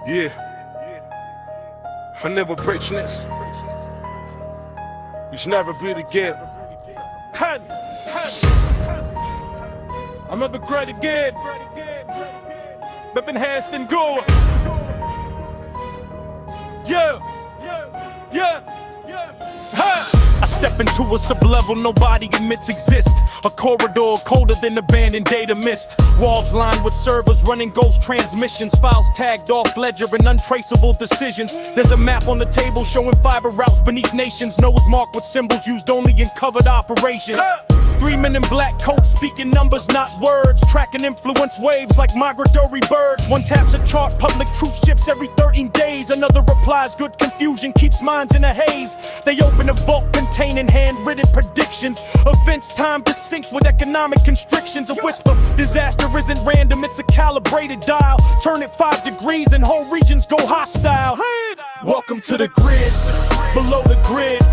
Yeah. For never richness, you should never be again. I'm never great again. Beppen has been going. Yeah. I step into a sublevel nobody admits exists. A corridor colder than abandoned data mist. Walls lined with servers running ghost transmissions. Files tagged off ledger and untraceable decisions. There's a map on the table showing fiber routes beneath nations. Nose marked with symbols used only in covered operations. 3 men in black coats speaking numbers, not words. Tracking influence waves like migratory birds. One taps a chart, public truth shifts every 13 days. Another replies, good confusion keeps minds in a haze. They open a vault containing handwritten predictions. Events timed to sync with economic constrictions. A whisper, disaster isn't random, it's a calibrated dial. Turn it 5 degrees and whole regions go hostile. Welcome to the grid, below the grid,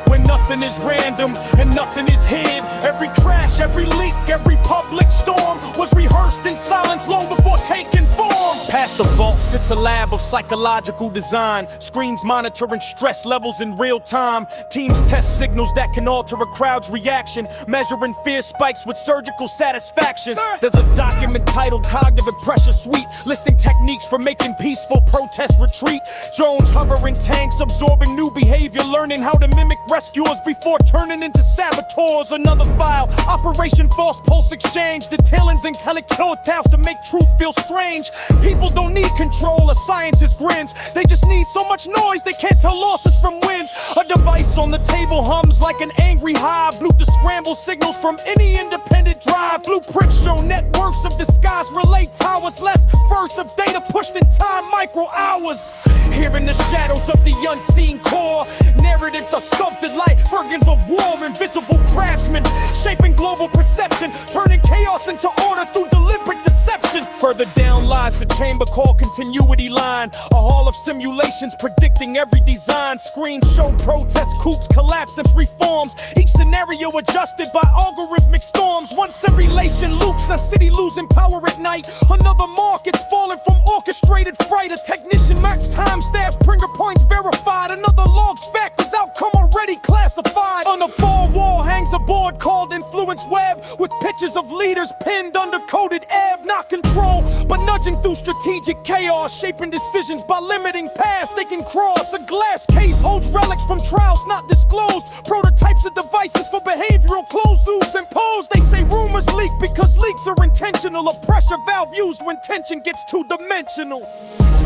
where nothing is random and nothing is hid. Every crash, every leak, every public storm was rehearsed in silence long before taking form. Past the vault sits a lab of psychological design. Screens monitoring stress levels in real time. Teams test signals that can alter a crowd's reaction, measuring fear spikes with surgical satisfaction. There's a document titled Cognitive Pressure Suite, listing techniques for making peaceful protest retreat. Drones hovering tanks, absorbing new behavior, learning how to mimic rescuers before turning into saboteurs. Another file, Operation False Pulse Exchange, detailing Zenkelic kilotals to make truth feel strange. People don't need control, a scientist grins. They just need so much noise they can't tell losses from wins. A device on the table hums like an angry hive, blue to scramble signals from any independent drive. Blueprints show networks of disguise relay towers, less verse of data pushed in time, micro hours. Here in the shadows of the unseen core, narratives are sculpted like organs of war. Invisible craftsmen shaping global perception, turning chaos into order through deliberate deception. Further down lies the chamber called continuity line, a hall of simulations predicting every design. Screens show protest coups collapse and reforms, each scenario adjusted by algorithmic storms. One simulation loops, a city losing power at night. Another market's falling from orchestrated fright. A technician marks timestamps, finger points verified. Another logs factors outcome already classified. On the far wall hangs a board called Influence Web, with pictures of leaders pinned under coded ebb. Not control, but nudging through strategic chaos, shaping decisions by limiting paths they can cross. A glass case holds relics from trials not disclosed, prototypes of devices for behavioral closed loops imposed. They say rumors leak because leaks are intentional, a pressure valve used when tension gets two-dimensional.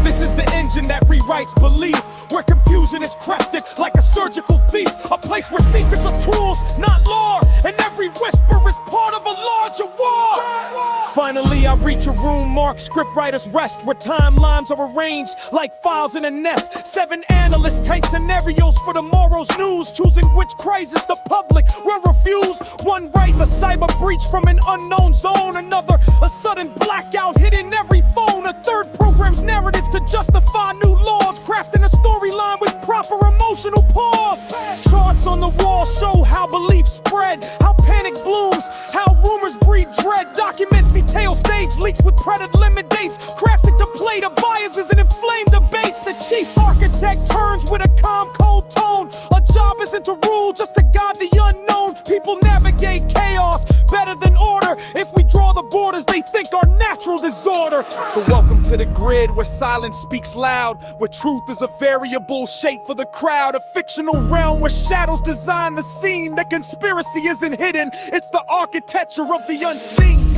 This is the engine that rewrites belief, where confusion is crafted like a surgical thief. A place where secrets are tools, not law, and every whisper is part of a larger war. Finally, I reach a room marked scriptwriter's rest, where timelines are arranged like files in a nest. 7 analysts take scenarios for tomorrow's news, choosing which crisis the public will refuse. One writes a cyber breach from an unknown zone, another a sudden blackout hitting every phone. A third programs narratives to justify new laws, crafting a storyline with proper emotional pause. Charts on the wall show how beliefs spread, how panic blooms, how rumors breed dread. Documents detail stage leaks with predator limit dates, crafted to play to biases and inflame debates. The chief architect turns with a calm, cold tone. A job isn't to rule, just to guide the unknown. People navigate chaos better than order. If we draw the borders, they think are natural disorder. So welcome to the grid, where silence speaks loud, where truth is a variable shape for the crowd. A fictional realm where shadows design the scene. The conspiracy isn't hidden, it's the architecture of the unseen.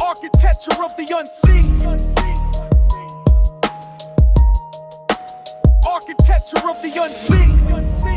Architecture of the unseen. Architecture of the unseen.